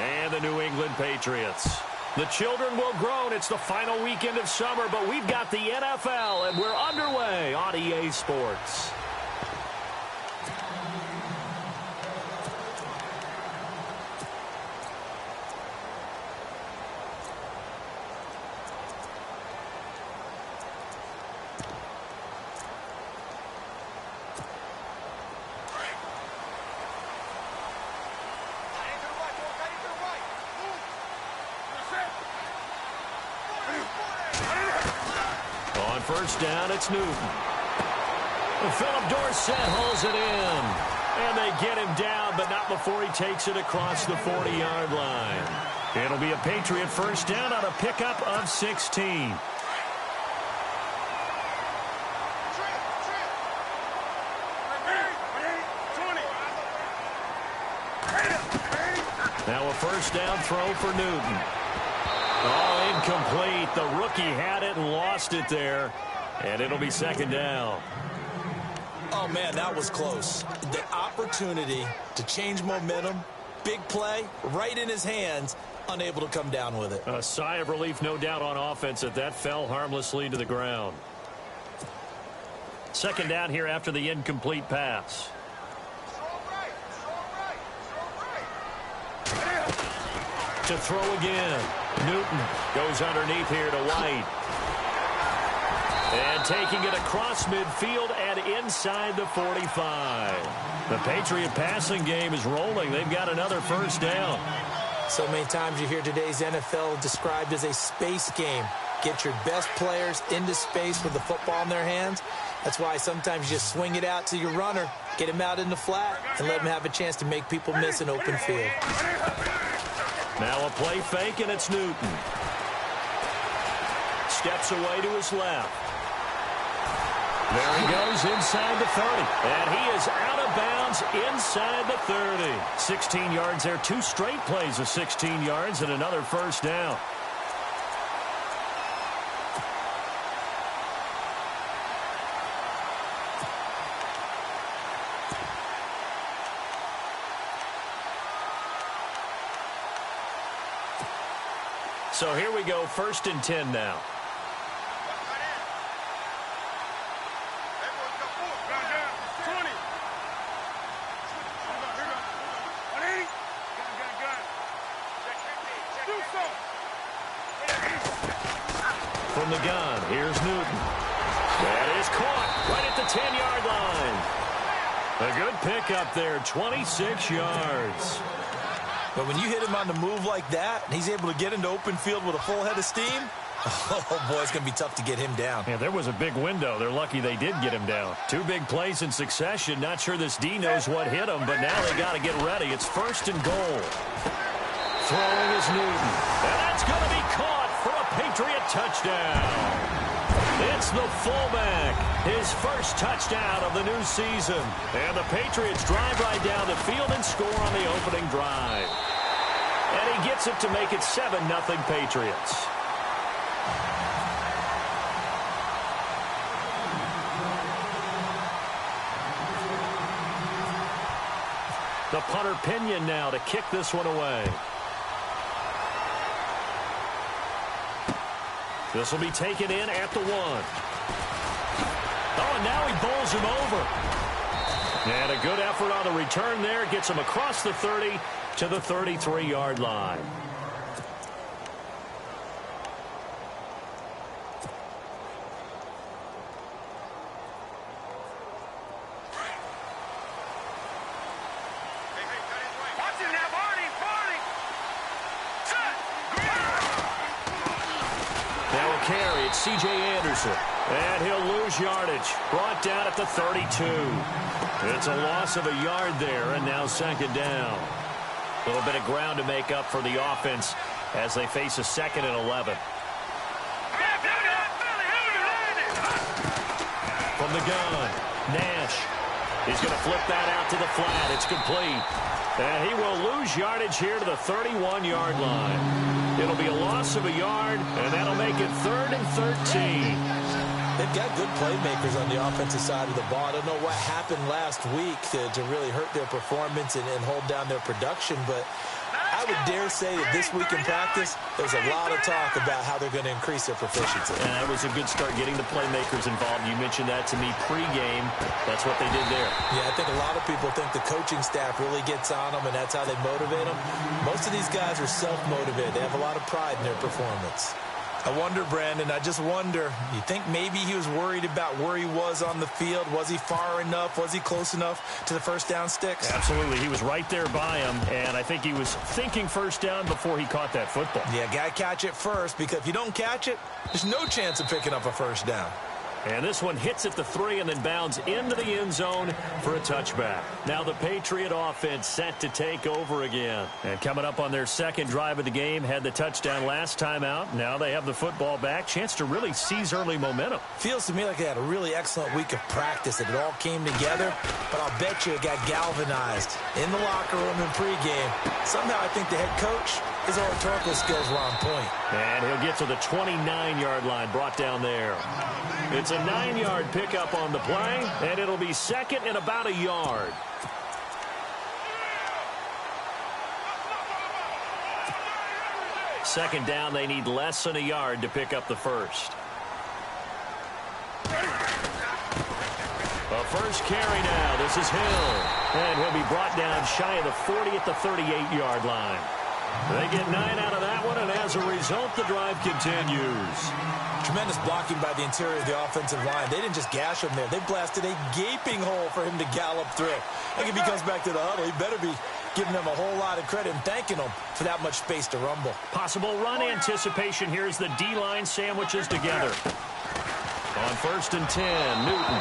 and the New England Patriots. The children will groan. It's the final weekend of summer, but we've got the NFL, and we're underway on EA Sports. First down, it's Newton. Philip Dorsett hauls it in. And they get him down, but not before he takes it across the 40-yard line. It'll be a Patriot first down on a pickup of 16. Now a first down throw for Newton. Oh, incomplete. The rookie had it and lost it there. And it'll be second down. Oh, man, that was close. The opportunity to change momentum, big play, right in his hands, unable to come down with it. A sigh of relief, no doubt, on offense that fell harmlessly to the ground. Second down here after the incomplete pass. To throw again. Newton goes underneath here to White. And taking it across midfield and inside the 45. The Patriot passing game is rolling. They've got another first down. So many times you hear today's NFL described as a space game. Get your best players into space with the football in their hands. That's why sometimes you just swing it out to your runner, get him out in the flat, and let him have a chance to make people miss an open field. Now a play fake, and it's Newton. Steps away to his left. There he goes inside the 30. And he is out of bounds inside the 30. 16 yards there. 2 straight plays of 16 yards and another first down. So here we go, 1st and 10 now. From the gun, here's Newton. That is caught right at the 10-yard line. A good pickup there, 26 yards. But when you hit him on the move like that, and he's able to get into open field with a full head of steam, oh, boy, it's going to be tough to get him down. Yeah, there was a big window. They're lucky they did get him down. 2 big plays in succession. Not sure this D knows what hit him, but now they got to get ready. It's 1st and goal. Throwing is Newton. And that's going to be caught for a Patriot touchdown. It's the fullback, his first touchdown of the new season. And the Patriots drive right down the field and score on the opening drive. And he gets it to make it 7-0 Patriots. The punter Pinion now to kick this one away. This will be taken in at the 1. Oh, and now he bowls him over. And a good effort on the return there. Gets him across the 30 to the 33-yard line. Carry, it's C.J. Anderson. And he'll lose yardage. Brought down at the 32. It's a loss of a yard there, and now 2nd down. A little bit of ground to make up for the offense as they face a 2nd and 11. From the gun, Nash. He's going to flip that out to the flat. It's complete. And he will lose yardage here to the 31-yard line. It'll be a loss of a yard, and that'll make it 3rd and 13. They've got good playmakers on the offensive side of the ball. I don't know what happened last week to really hurt their performance and hold down their production, but I I would dare say that this week in practice, there's a lot of talk about how they're going to increase their proficiency. And that was a good start getting the playmakers involved. You mentioned that to me pregame. That's what they did there. Yeah, I think a lot of people think the coaching staff really gets on them, and that's how they motivate them. Most of these guys are self-motivated. They have a lot of pride in their performance. I wonder, Brandon, I just wonder, you think maybe he was worried about where he was on the field? Was he far enough? Was he close enough to the first down sticks? Absolutely. He was right there by him, and I think he was thinking first down before he caught that football. Yeah, got to catch it first, because if you don't catch it, there's no chance of picking up a first down. And this one hits at the 3 and then bounds into the end zone for a touchback. Now the Patriot offense set to take over again. And coming up on their second drive of the game, had the touchdown last time out. Now they have the football back. Chance to really seize early momentum. Feels to me like they had a really excellent week of practice. It all came together, but I'll bet you it got galvanized in the locker room in pregame. Somehow I think the head coach, his oratorical skills were on point. And he'll get to the 29-yard line, brought down there. It's a 9-yard pickup on the play, and it'll be second and about a yard. Second down, they need less than a yard to pick up the first. A first carry now. This is Hill. And he'll be brought down shy of the 40 at the 38-yard line. They get 9 out of that one, and as a result, the drive continues. Tremendous blocking by the interior of the offensive line. They didn't just gash him there. They blasted a gaping hole for him to gallop through. I think if he comes back to the huddle, he better be giving them a whole lot of credit and thanking them for that much space to rumble. Possible run anticipation here as the D-line sandwiches together. On 1st and 10, Newton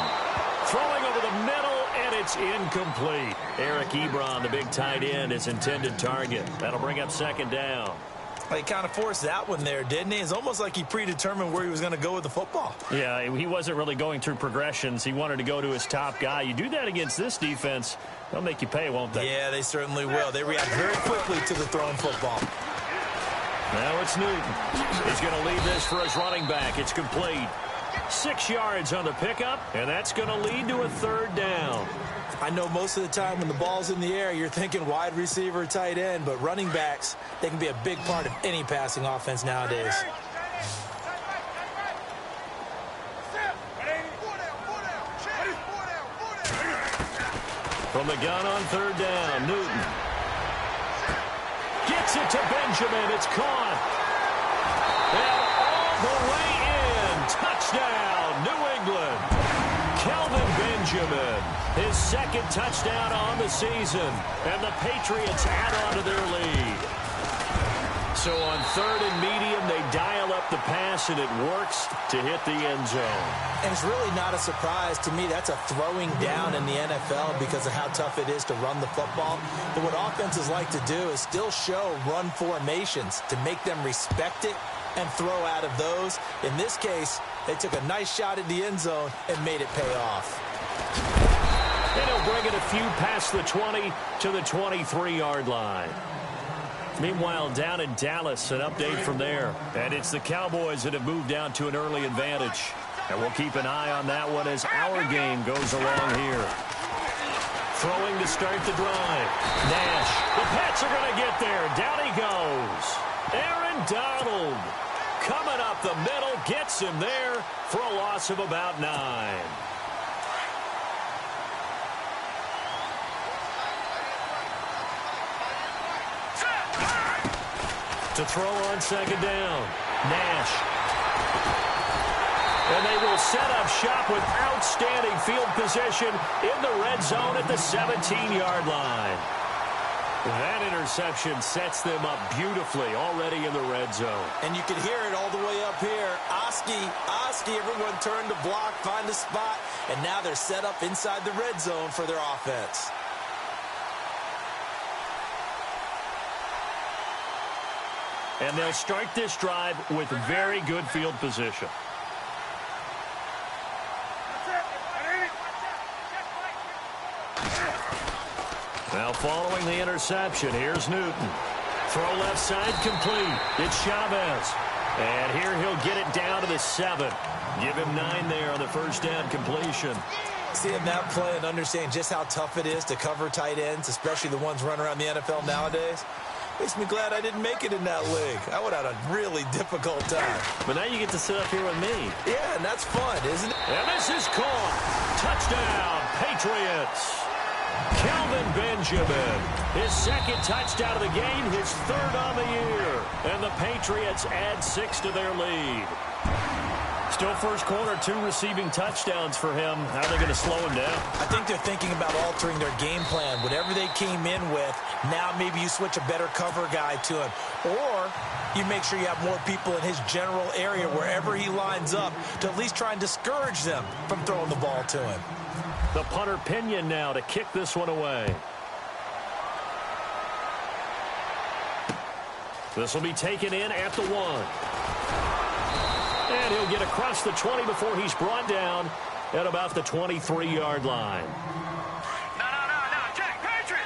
throwing over the middle, and it's incomplete. Eric Ebron, the big tight end, is intended target. That'll bring up second down. He kind of forced that one there, didn't he? It's almost like he predetermined where he was going to go with the football. Yeah, he wasn't really going through progressions. He wanted to go to his top guy. You do that against this defense, they'll make you pay, won't they? Yeah, they certainly will. They react very quickly to the thrown football. Now it's Newton. He's going to lead this for his running back. It's complete. 6 yards on the pickup, and that's going to lead to a third down. I know most of the time when the ball's in the air, you're thinking wide receiver, tight end, but running backs, they can be a big part of any passing offense nowadays. From the gun on third down, Newton gets it to Benjamin. It's caught. And all the way in. Touchdown, New England. Kelvin Benjamin, his second touchdown on the season. And the Patriots add on to their lead. So on 3rd and medium, they dial up the pass, and it works to hit the end zone. And it's really not a surprise to me. That's a throwing down in the NFL because of how tough it is to run the football. But what offenses like to do is still show run formations to make them respect it and throw out of those. In this case, they took a nice shot at the end zone and made it pay off. And he'll bring it a few past the 20 to the 23-yard line. Meanwhile, down in Dallas, an update from there. And it's the Cowboys that have moved down to an early advantage. And we'll keep an eye on that one as our game goes along here. Throwing to start the drive. Nash. The Pats are going to get there. Down he goes. Aaron Donald coming up the middle. Gets him there for a loss of about 9. To throw on second down. Nash. And they will set up shop with outstanding field position in the red zone at the 17-yard line. That interception sets them up beautifully already in the red zone. And you can hear it all the way up here. Oski, everyone turned to block, find a spot, and now they're set up inside the red zone for their offense. And they'll start this drive with very good field position. Now following the interception, here's Newton. Throw left side complete. It's Chavez. And here he'll get it down to the 7. Give him 9 there on the first down completion. Seeing that play and understand just how tough it is to cover tight ends, especially the ones running around the NFL nowadays. Makes me glad I didn't make it in that league. I would have had a really difficult time. But now you get to sit up here with me. Yeah, and that's fun, isn't it? And this is caught. Touchdown, Patriots. Kelvin Benjamin, his second touchdown of the game, his third on the year. And the Patriots add 6 to their lead. Still first quarter, 2 receiving touchdowns for him. How are they going to slow him down? I think they're thinking about altering their game plan. Whatever they came in with, now maybe you switch a better cover guy to him. Or you make sure you have more people in his general area wherever he lines up to at least try and discourage them from throwing the ball to him. The punter Pinion now to kick this one away. This will be taken in at the 1. And he'll get across the 20 before he's brought down at about the 23-yard line. No. Check. Patriot.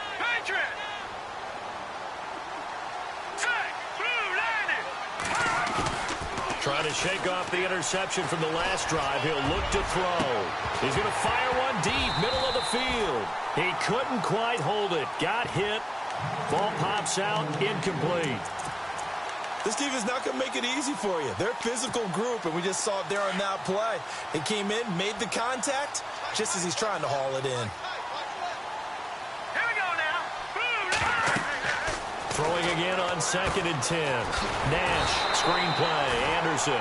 Check. Blue landing. Trying to shake off the interception from the last drive. He'll look to throw. He's going to fire one deep, middle of the field. He couldn't quite hold it. Got hit. Ball pops out, incomplete. This team is not going to make it easy for you. They're a physical group, and we just saw it there on that play. He came in, made the contact, just as he's trying to haul it in. Here we go now. Throwing again on 2nd and 10. Nash, screenplay, Anderson.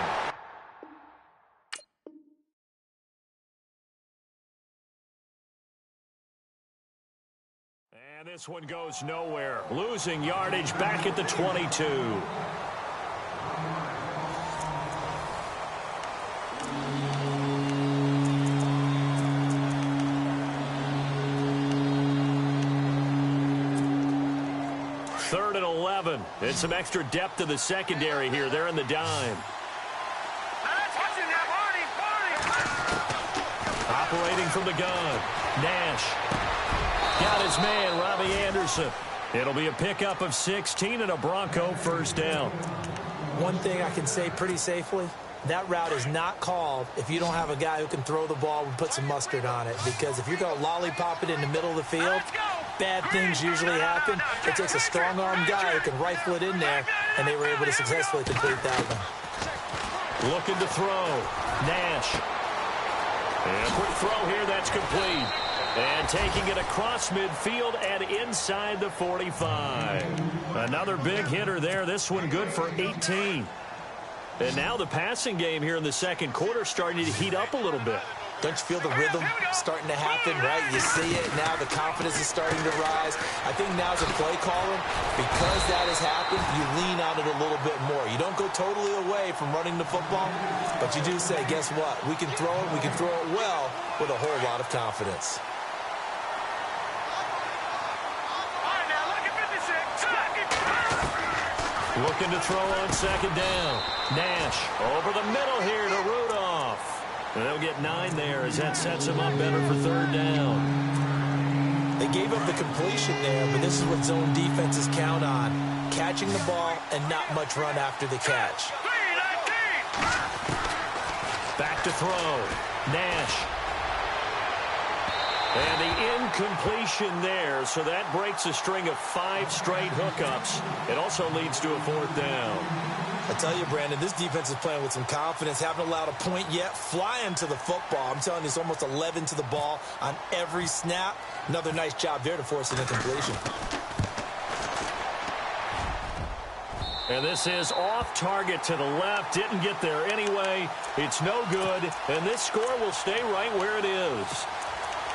And this one goes nowhere. Losing yardage back at the 22. Third and 11. And some extra depth to the secondary here. They're in the dime. Operating from the gun. Nash. Got his man, Robbie Anderson. It'll be a pickup of 16 and a Bronco first down. One thing I can say pretty safely, that route is not called if you don't have a guy who can throw the ball and put some mustard on it. Because if you're going to lollipop it in the middle of the field, bad things usually happen. It takes a strong-arm guy who can rifle it in there, and they were able to successfully complete that one. Looking to throw. Nash. And quick throw here, that's complete. And taking it across midfield and inside the 45. Another big hitter there. This one good for 18. And now the passing game here in the second quarter starting to heat up a little bit. Don't you feel the rhythm starting to happen, right? You see it now. The confidence is starting to rise. I think now as a play caller, because that has happened, you lean on it a little bit more. You don't go totally away from running the football, but you do say, guess what? We can throw it. We can throw it well with a whole lot of confidence. Looking to throw on 2nd down. Nash over the middle here to Rudolph. And they'll get 9 there as that sets him up better for 3rd down. They gave up the completion there, but this is what zone defenses count on. Catching the ball and not much run after the catch. Back to throw. Nash. And the incompletion there, so that breaks a string of 5 straight hookups. It also leads to a 4th down. I tell you, Brandon, this defense is playing with some confidence. Haven't allowed a point yet. Flying to the football. I'm telling you, it's almost 11 to the ball on every snap. Another nice job there to force an incompletion. And this is off target to the left. Didn't get there anyway. It's no good. And this score will stay right where it is.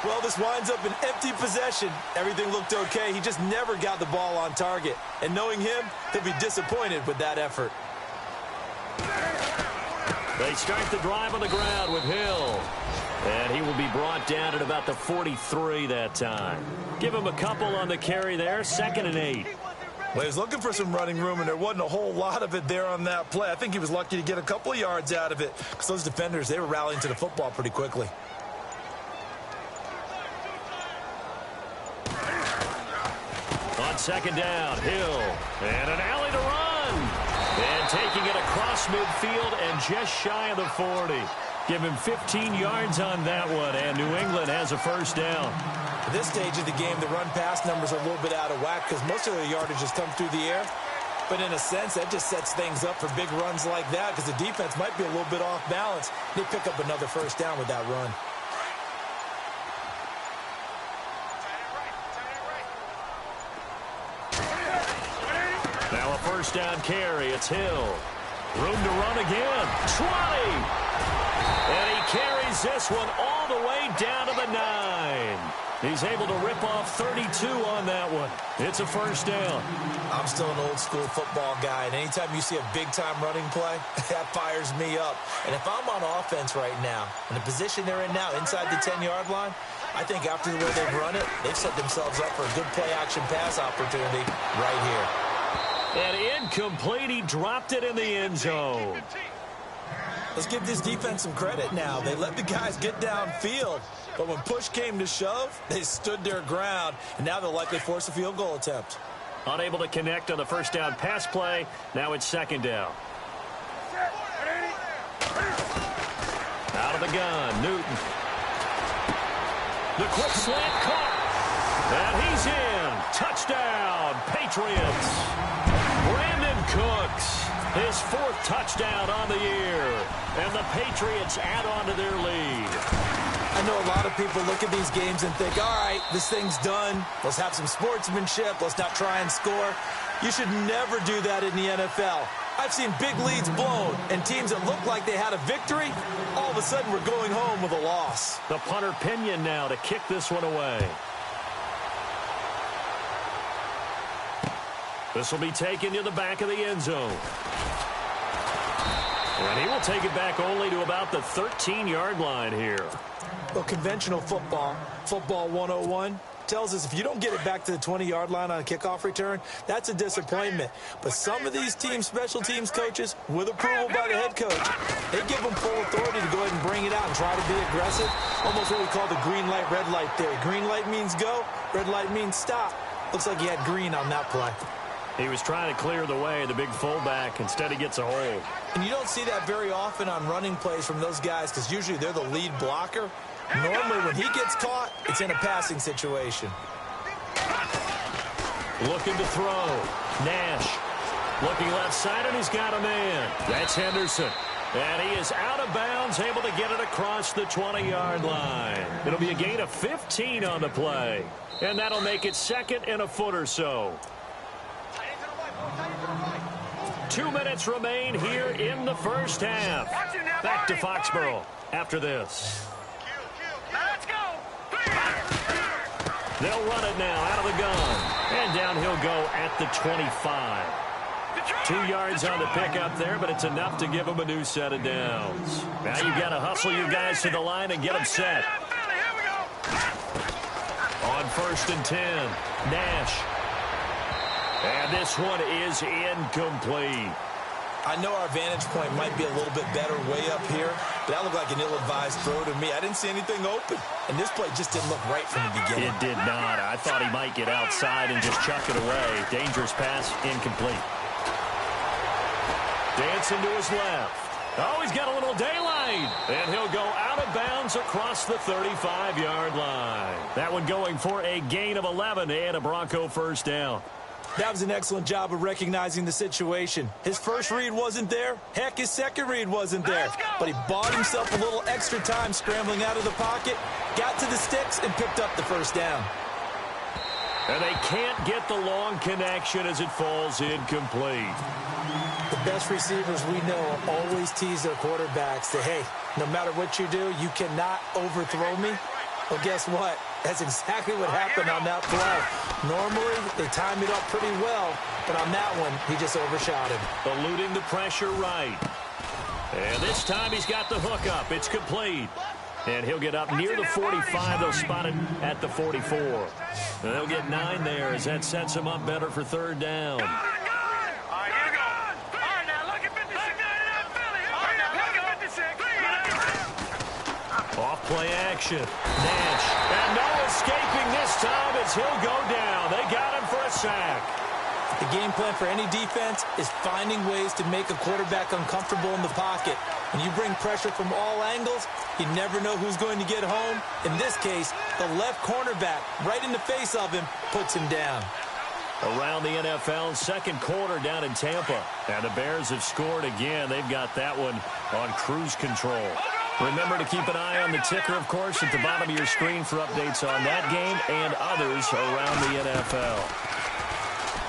Well, this winds up an empty possession. Everything looked okay. He just never got the ball on target. And knowing him, he'll be disappointed with that effort. They start the drive on the ground with Hill. And he will be brought down at about the 43 that time. Give him a couple on the carry there. 2nd and 8. Well, he was looking for some running room, and there wasn't a whole lot of it there on that play. I think he was lucky to get a couple of yards out of it because those defenders, they were rallying to the football pretty quickly. On 2nd down, Hill. And an alley to run. And taking it across midfield and just shy of the 40. Give him 15 yards on that one, and New England has a 1st down. At this stage of the game, the run-pass numbers are a little bit out of whack because most of their yardage has come through the air. But in a sense, that just sets things up for big runs like that because the defense might be a little bit off balance. They pick up another first down with that run. Now a first down carry. It's Hill. Room to run again. 20. And he carries this one all the way down to the 9. He's able to rip off 32 on that one. It's a first down. I'm still an old-school football guy, and anytime you see a big-time running play, that fires me up. And if I'm on offense right now, in the position they're in now, inside the 10-yard line, I think after the way they've run it, they've set themselves up for a good play-action pass opportunity right here. And incomplete. He dropped it in the end zone. Let's give this defense some credit now. They let the guys get downfield, but when push came to shove, they stood their ground, and now they'll likely force a field goal attempt. Unable to connect on the first down pass play. Now it's second down. Out of the gun, Newton. The quick slant caught. And he's in. Touchdown, Patriots. Brandon Cooks, his 4th touchdown on the year. And the Patriots add on to their lead. I know a lot of people look at these games and think, all right, this thing's done. Let's have some sportsmanship. Let's not try and score. You should never do that in the NFL. I've seen big leads blown, and teams that look like they had a victory, all of a sudden we're going home with a loss. The punter Pinion now to kick this one away. This will be taken to the back of the end zone. And he will take it back only to about the 13-yard line here. Well, conventional football, football 101, tells us if you don't get it back to the 20-yard line on a kickoff return, that's a disappointment. But some of these teams, special teams coaches, with approval by the head coach, they give them full authority to go ahead and bring it out and try to be aggressive. Almost what we call the green light, red light theory. Green light means go, red light means stop. Looks like he had green on that play. He was trying to clear the way, the big fullback. Instead, he gets a hold. And you don't see that very often on running plays from those guys because usually they're the lead blocker. Normally, when he gets caught, it's in a passing situation. Looking to throw. Nash. Looking left side, and he's got a man. That's Henderson. And he is out of bounds, able to get it across the 20-yard line. It'll be a gain of 15 on the play. And that'll make it second and a foot or so. 2 minutes remain here in the first half. Back to Foxborough after this. Let's go. They'll run it now out of the gun. And down he'll go at the 25. 2 yards on the pickup there, but it's enough to give them a new set of downs. Now you've got to hustle your guys to the line and get them set. On 1st and 10, Nash. And this one is incomplete. I know our vantage point might be a little bit better way up here, but that looked like an ill-advised throw to me. I didn't see anything open, and this play just didn't look right from the beginning. It did not. I thought he might get outside and just chuck it away. Dangerous pass, incomplete. Dancing to his left. Oh, he's got a little daylight. And he'll go out of bounds across the 35-yard line. That one going for a gain of 11 and a Bronco first down. That was an excellent job of recognizing the situation. His first read wasn't there. Heck, his second read wasn't there. But he bought himself a little extra time scrambling out of the pocket, got to the sticks, and picked up the first down. And they can't get the long connection as it falls incomplete. The best receivers we know always tease their quarterbacks that, hey, no matter what you do, you cannot overthrow me. Well, guess what? That's exactly what happened on that play. Normally, they time it up pretty well, but on that one, he just overshot him. Eluding the pressure right. And this time he's got the hook up. It's complete. And he'll get up near the 45. They'll spot it at the 44. And they'll get 9 there as that sets him up better for third down. Off play action. Nash. And no escaping this time as he'll go down. They got him for a sack. The game plan for any defense is finding ways to make a quarterback uncomfortable in the pocket. When you bring pressure from all angles, you never know who's going to get home. In this case, the left cornerback, right in the face of him, puts him down. Around the NFL, second quarter down in Tampa. And the Bears have scored again. They've got that one on cruise control. Remember to keep an eye on the ticker, of course, at the bottom of your screen for updates on that game and others around the NFL.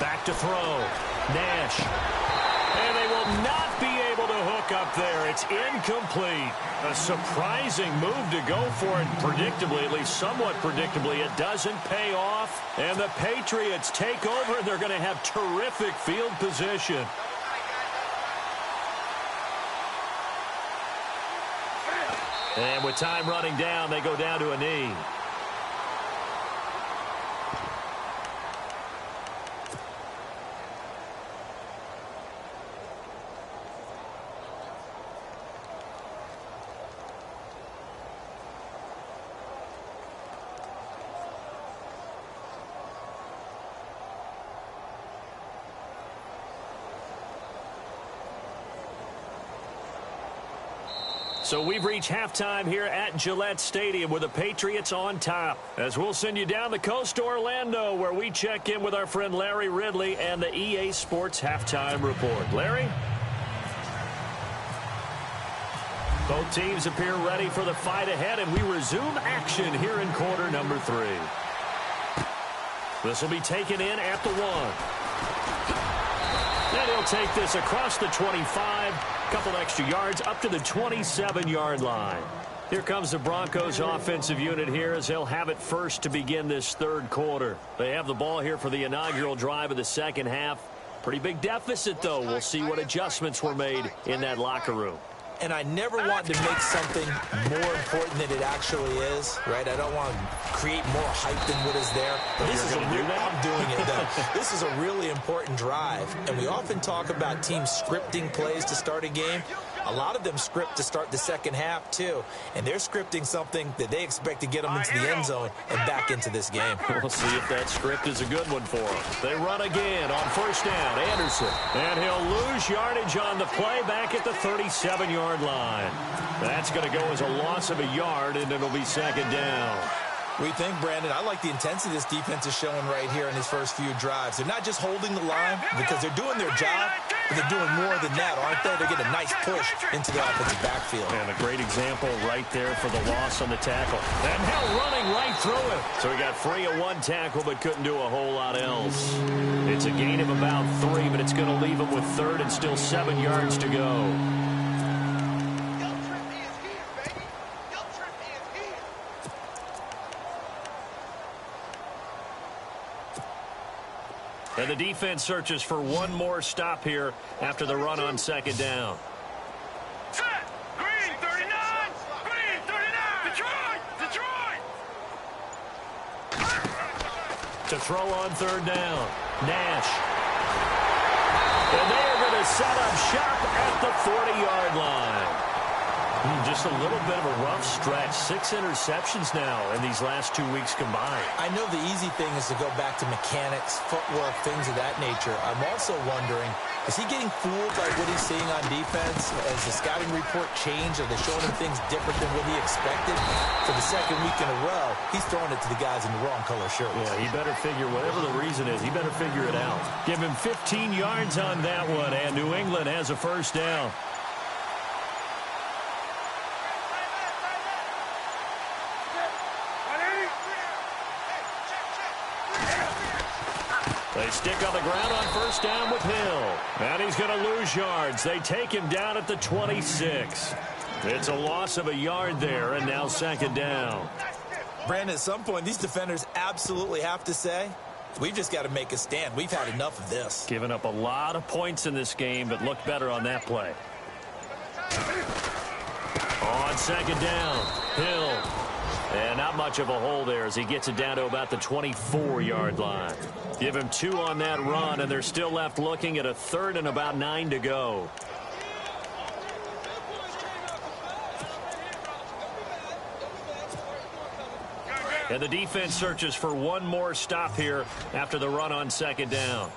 Back to throw. Nash. And they will not be able to hook up there. It's incomplete. A surprising move to go for it predictably, at least somewhat predictably. It doesn't pay off. And the Patriots take over, and they're going to have terrific field position. And with time running down, they go down to a knee. So we've reached halftime here at Gillette Stadium with the Patriots on top. As we'll send you down the coast to Orlando, where we check in with our friend Larry Ridley and the EA Sports Halftime Report. Larry? Both teams appear ready for the fight ahead, and we resume action here in quarter number 3. This will be taken in at the 1. And he'll take this across the 25. Couple extra yards up to the 27-yard line. Here comes the Broncos offensive unit here as they'll have it first to begin this third quarter. They have the ball here for the inaugural drive of the second half. Pretty big deficit, though. We'll see what adjustments were made in that locker room. And I never want to make something more important than it actually is, right? I don't want to create more hype than what is there. But this is I'm doing it, though. This is a really important drive. And we often talk about teams scripting plays to start a game. A lot of them script to start the second half, too. And they're scripting something that they expect to get them into the end zone and back into this game. We'll see if that script is a good one for them. They run again on first down. Anderson. And he'll lose yardage on the play back at the 37-yard line. That's going to go as a loss of a yard, and it'll be second down. We think, Brandon, I like the intensity this defense is showing right here in his first few drives. They're not just holding the line because they're doing their job, but they're doing more than that, aren't they? They're getting a nice push into the offensive backfield. And a great example right there for the loss on the tackle. And now running right through it. So he got free of one tackle but couldn't do a whole lot else. It's a gain of about 3, but it's going to leave him with third and still 7 yards to go. And the defense searches for one more stop here after the run on second down. Set. Green 39. Green 39. Detroit. To throw on third down. Nash. And they are going to set up shop at the 40-yard line. Just a little bit of a rough stretch. 6 interceptions now in these last 2 weeks combined. I know the easy thing is to go back to mechanics, footwork, things of that nature. I'm also wondering, is he getting fooled by what he's seeing on defense? Has the scouting report changed? Are they showing him things different than what he expected? For the second week in a row, he's throwing it to the guys in the wrong color shirts. Yeah, he better figure, whatever the reason is, he better figure it out. Give him 15 yards on that one, and New England has a first down. They stick on the ground on first down with Hill. And he's going to lose yards. They take him down at the 26. It's a loss of a yard there, and now second down. Brandon, at some point, these defenders absolutely have to say, we've just got to make a stand. We've had enough of this. Giving up a lot of points in this game, but looked better on that play. On second down, Hill. And not much of a hole there as he gets it down to about the 24-yard line. Give him 2 on that run, and they're still left looking at a third and about 9 to go. And the defense searches for one more stop here after the run on second down.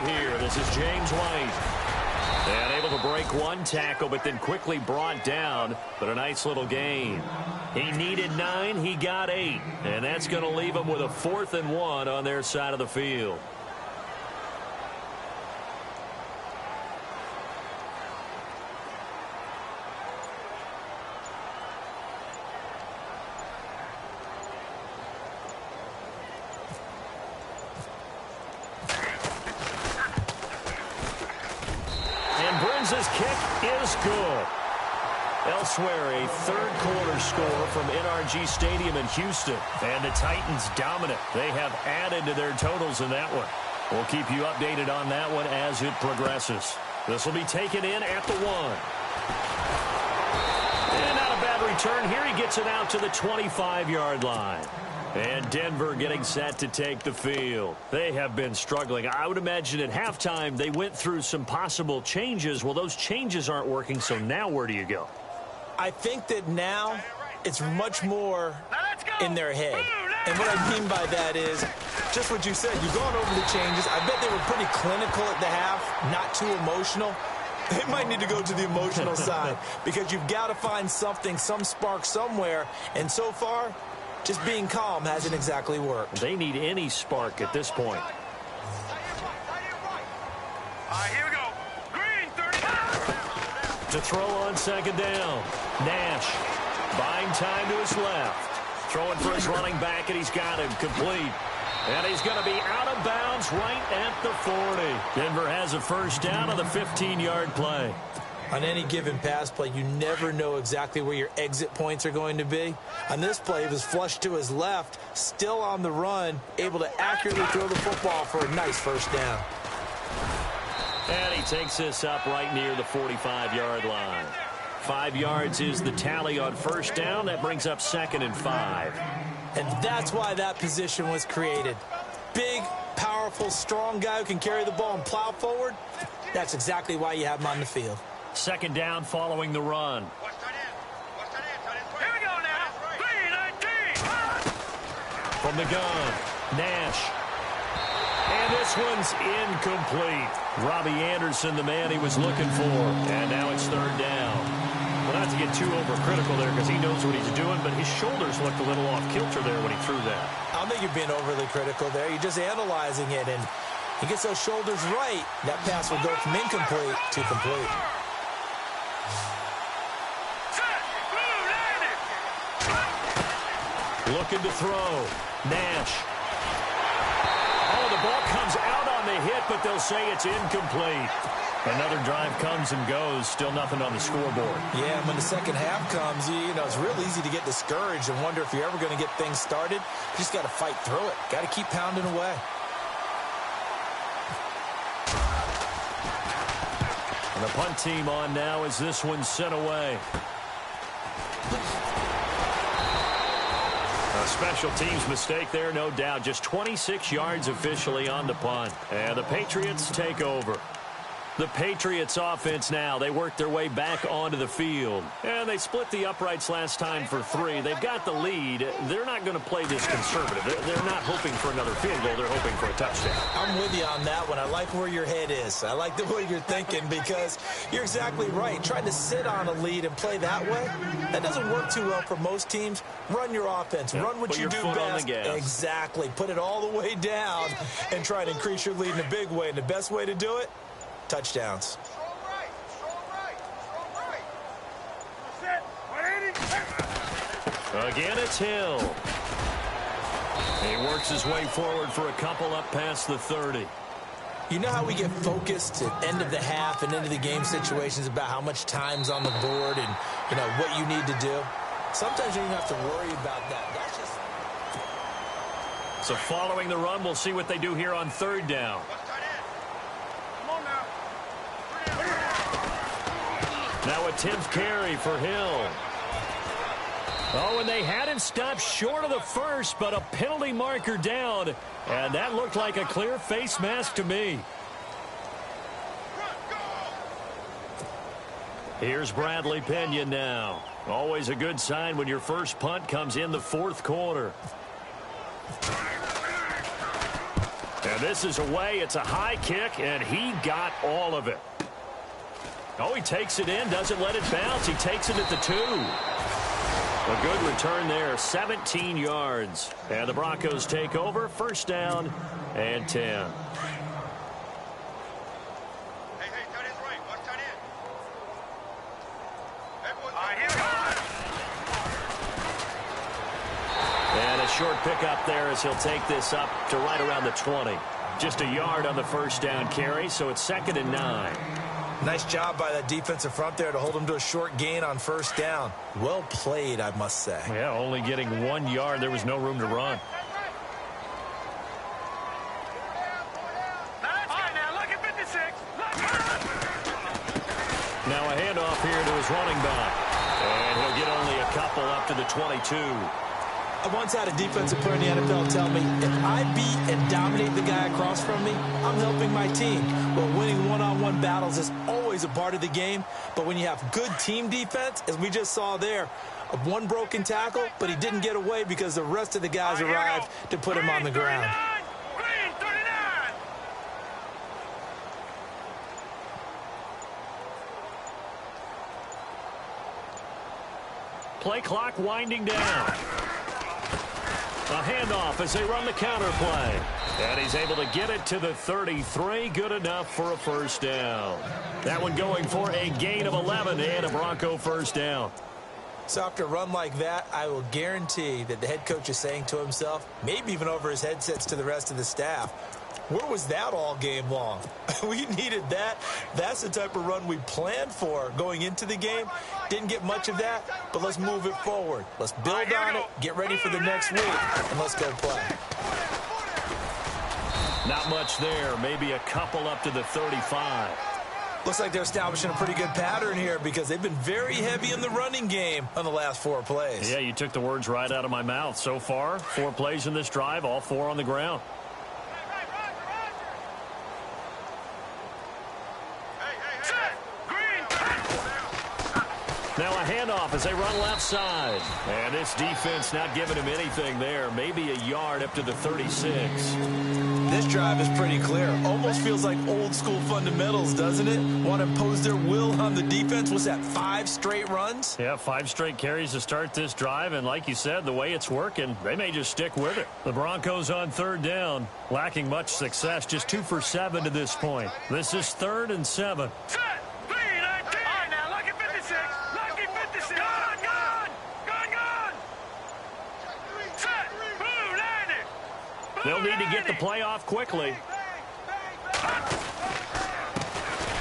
it here. This is James White. And able to break one tackle, but then quickly brought down. But a nice little gain. He needed 9. He got 8. And that's going to leave him with a 4th and 1 on their side of the field. His kick is good. Elsewhere, a third-quarter score from NRG Stadium in Houston. And the Titans dominant. They have added to their totals in that one. We'll keep you updated on that one as it progresses. This will be taken in at the 1. And not a bad return. Here he gets it out to the 25-yard line. And Denver getting set to take the field. They have been struggling. I would imagine at halftime they went through some possible changes. Well, those changes aren't working, so now where do you go? I think that now it's much more in their head. And what I mean by that is just what you said. You've gone over the changes. I bet they were pretty clinical at the half, not too emotional. They might need to go to the emotional side because you've got to find something, some spark somewhere. And so far, just being calm hasn't exactly worked. They need any spark at this point. Here we go. Green, 35. To throw on second down. Nash buying time to his left. Throwing for his running back, and he's got him complete. And he's going to be out of bounds right at the 40. Denver has a first down on the 15-yard play. On any given pass play, you never know exactly where your exit points are going to be. On this play, he was flushed to his left, still on the run, able to accurately throw the football for a nice first down. And he takes this up right near the 45-yard line. 5 yards is the tally on first down. That brings up 2nd and 5. And that's why that position was created. Big, powerful, strong guy who can carry the ball and plow forward. That's exactly why you have him on the field. 2nd down following the run. Here we go now. 319. From the gun, Nash. And this one's incomplete. Robbie Anderson, the man he was looking for. And now it's 3rd down. Well, not to get too overcritical there because he knows what he's doing, but his shoulders looked a little off kilter there when he threw that. I don't think you're being overly critical there. You're just analyzing it, and he gets those shoulders right. That pass will go from incomplete to complete. Looking to throw. Nash. Oh, the ball comes out on the hit, but they'll say it's incomplete. Another drive comes and goes. Still nothing on the scoreboard. Yeah, when the second half comes, you know, it's real easy to get discouraged and wonder if you're ever going to get things started. You just got to fight through it. Got to keep pounding away. And the punt team on now as this one's sent away. A special teams mistake there, no doubt. Just 26 yards officially on the punt. And the Patriots take over. The Patriots offense now, they work their way back onto the field. And they split the uprights last time for 3. They've got the lead. They're not going to play this conservative. They're not hoping for another field goal. They're hoping for a touchdown. I'm with you on that one. I like where your head is. I like the way you're thinking because you're exactly right. Trying to sit on a lead and play that way, that doesn't work too well for most teams. Run your offense. Yeah, run what you do best. Exactly. Put it all the way down and try to increase your lead in a big way. And the best way to do it, touchdowns. Again, it's Hill. He works his way forward for a couple up past the 30. You know how we get focused at end of the half and end of the game situations about how much time's on the board and, you know, what you need to do? Sometimes you don't have to worry about that. That's just... So following the run, we'll see what they do here on 3rd down. Now a 10th carry for Hill. Oh, and they had him stopped short of the first, but a penalty marker down. And that looked like a clear face mask to me. Here's Bradley Pena now. Always a good sign when your first punt comes in the 4th quarter. And And this is away. It's a high kick, and he got all of it. Oh, he takes it in, doesn't let it bounce. He takes it at the 2. A good return there, 17 yards. And the Broncos take over, first down and 10. Hey, tight end's right. Watch tight end. Here we go. And a short pickup there as he'll take this up to right around the 20. Just a yard on the first down carry, so it's 2nd and 9. Nice job by that defensive front there to hold him to a short gain on first down. Well played, I must say. Yeah, only getting 1 yard. There was no room to run. Now a handoff here to his running back. And he'll get only a couple up to the 22. I once had a defensive player in the NFL tell me, if I beat and dominate the guy across from me, I'm helping my team. Well, winning one-on-one battles is always a part of the game, but when you have good team defense, as we just saw there, one broken tackle, but he didn't get away because the rest of the guys arrived to put him on the ground. Play clock winding down. A handoff as they run the counter play. And he's able to get it to the 33. Good enough for a first down. That one going for a gain of 11 and a Bronco first down. So after a run like that, I will guarantee that the head coach is saying to himself, maybe even over his headsets to the rest of the staff, where was that all game long? We needed that. That's the type of run we planned for going into the game. Didn't get much of that, but let's move it forward. Let's build on it, get ready for the next week, and let's go play. Not much there. Maybe a couple up to the 35. Looks like they're establishing a pretty good pattern here because they've been very heavy in the running game on the last 4 plays. Yeah, you took the words right out of my mouth. So far, 4 plays in this drive, all 4 on the ground. Now a handoff as they run left side. And this defense not giving him anything there. Maybe a yard up to the 36. This drive is pretty clear. Almost feels like old school fundamentals, doesn't it? Want to impose their will on the defense. What's that, 5 straight runs? Yeah, 5 straight carries to start this drive. And like you said, the way it's working, they may just stick with it. The Broncos on 3rd down, lacking much success. Just 2 for 7 to this point. This is 3rd and 7. They'll need to get the play off quickly.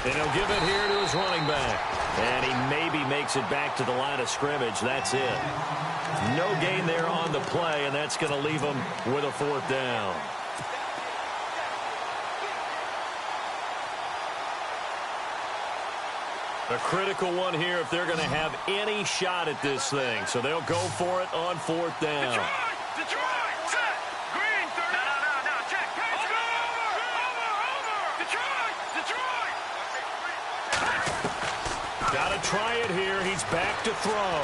And he'll give it here to his running back. And he maybe makes it back to the line of scrimmage. That's it. No gain there on the play, and that's going to leave him with a 4th down. A critical one here if they're going to have any shot at this thing. So they'll go for it on 4th down. Detroit! Set! Green, 30! No, check! Over! Detroit! Got to try it here. He's back to throw.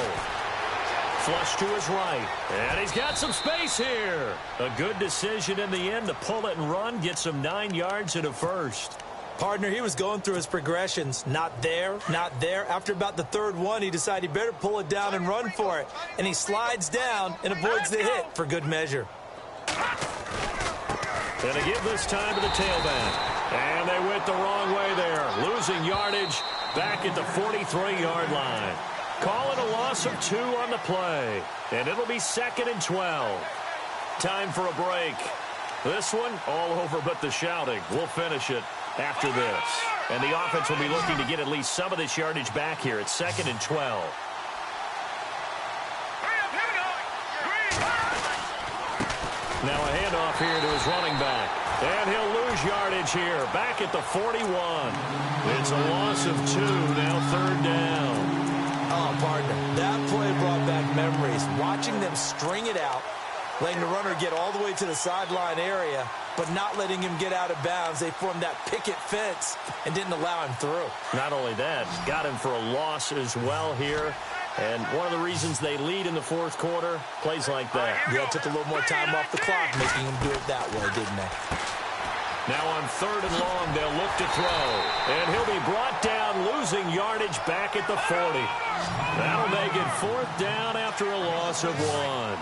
Flush to his right. And he's got some space here. A good decision in the end to pull it and run. Gets him 9 yards and a first. Partner, he was going through his progressions. Not there, not there. After about the 3rd one, he decided he better pull it down and run for it. And he slides down and avoids the hit for good measure. And to give this time to the tailback. And they went the wrong way there. Losing yardage back at the 43-yard line. Calling a loss of 2 on the play. And it'll be 2nd and 12. Time for a break. This one all over but the shouting. We'll finish it after this. And the offense will be looking to get at least some of this yardage back here at 2nd and 12. Now a handoff here to his running back. And he'll lose yardage here. Back at the 41. It's a loss of 2. Now 3rd down. Oh, partner, that play brought back memories. Watching them string it out, letting the runner get all the way to the sideline area, but not letting him get out of bounds. They formed that picket fence and didn't allow him through. Not only that, got him for a loss as well here. And one of the reasons they lead in the 4th quarter, plays like that. Yeah, it took a little more time off the clock, making him do it that way, didn't they? Now on 3rd and long, they'll look to throw. And he'll be brought down, losing yardage back at the 40. That'll make it 4th down after a loss of 1.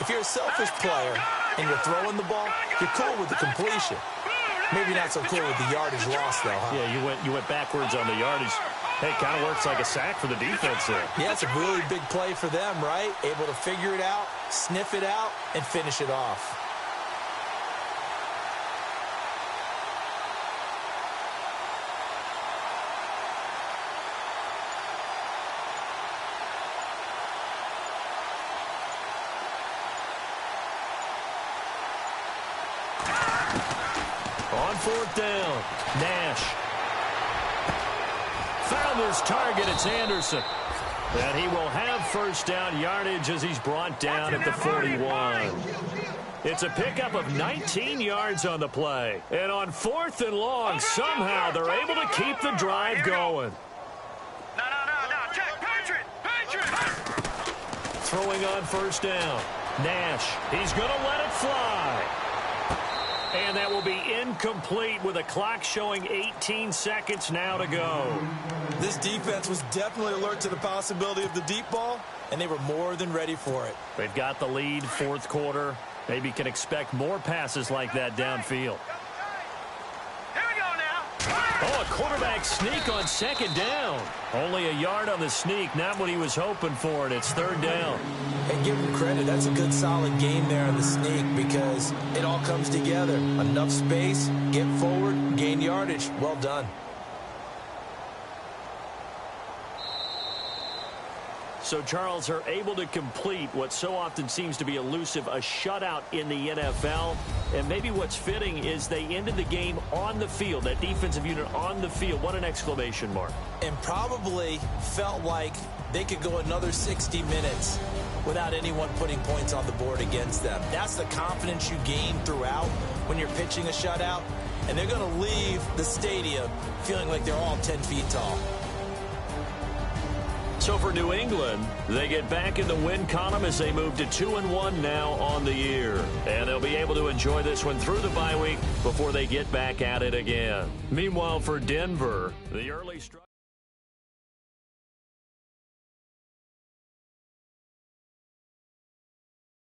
If you're a selfish player and you're throwing the ball, you're cool with the completion. Maybe not so cool with the yardage loss, though, huh? Yeah, you went backwards on the yardage. Hey, kind of works like a sack for the defense there. Yeah, it's a really big play for them, right? Able to figure it out, sniff it out, and finish it off. On 4th down, Nash. Found his target, it's Anderson. And he will have 1st down yardage as he's brought down at the 41. It's a pickup of 19 yards on the play. And on 4th and long, somehow they're able to keep the drive going. No. Check. Patriot. Throwing on 1st down, Nash. He's going to let it fly. And that will be incomplete with a clock showing 18 seconds now to go. This defense was definitely alert to the possibility of the deep ball, and they were more than ready for it. They've got the lead, 4th quarter. Maybe can expect more passes like that downfield. Here we go now. Oh, a quarterback sneak on 2nd down. Only a yard on the sneak, not what he was hoping for, and it's 3rd down. And give him credit, that's a good solid game there on the sneak because it all comes together. Enough space, get forward, gain yardage. Well done. So, Charles, are able to complete what so often seems to be elusive, a shutout in the NFL. And maybe what's fitting is they ended the game on the field, that defensive unit on the field. What an exclamation mark. And probably felt like they could go another 60 minutes without anyone putting points on the board against them. That's the confidence you gain throughout when you're pitching a shutout. And they're going to leave the stadium feeling like they're all 10 feet tall. So for New England, they get back in the win column as they move to 2-1 now on the year. And they'll be able to enjoy this one through the bye week before they get back at it again. Meanwhile, for Denver, the early struggle.